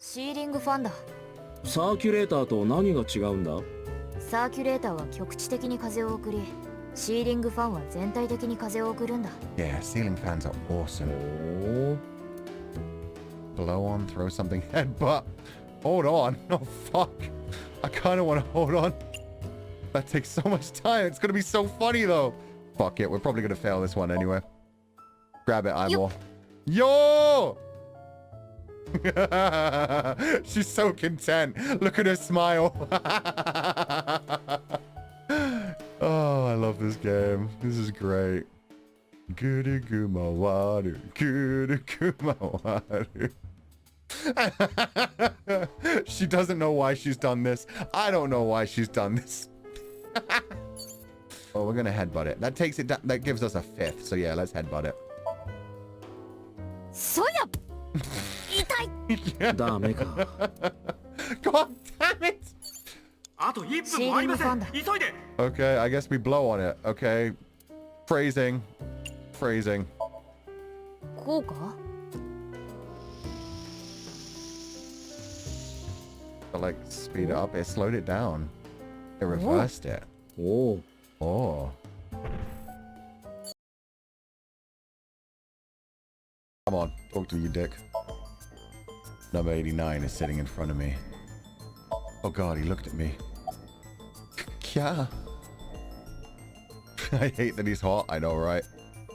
シーリングファンだ。サーキュレーターと何が違うんだ？サーキュレーターは局地的に風を送り、シーリングファンは全体的に風を送るんだ。Yeah, ceiling fans are awesome. おー。 Blow on, throw something, headbutt. Hold on. Oh, fuck. I kind of want to hold on. That takes so much time. It's going to be so funny, though. Fuck it. We're probably going to fail this one anyway. Grab it, eyeball. Yo! She's so content. Look at her smile. Oh, I love this game. This is great. Goody guma water. Goody guma water. She doesn't know why she's done this. I don't know why she's done this. Oh, we're gonna headbutt it. That takes it down. That gives us a 5th. So yeah, let's headbutt it. So yeah. Yeah. ダメか。 God damn it. あと1分もありません。急いで。 Okay, I guess we blow on it. Okay. Phrasing. Phrasing. こうか? But like speed it up. It slowed it down. It reversed it. おお。 Oh. Come on, talk to me, you dick. Number 89 is sitting in front of me. Oh god, he looked at me. Yeah. I hate that he's hot. I know, right?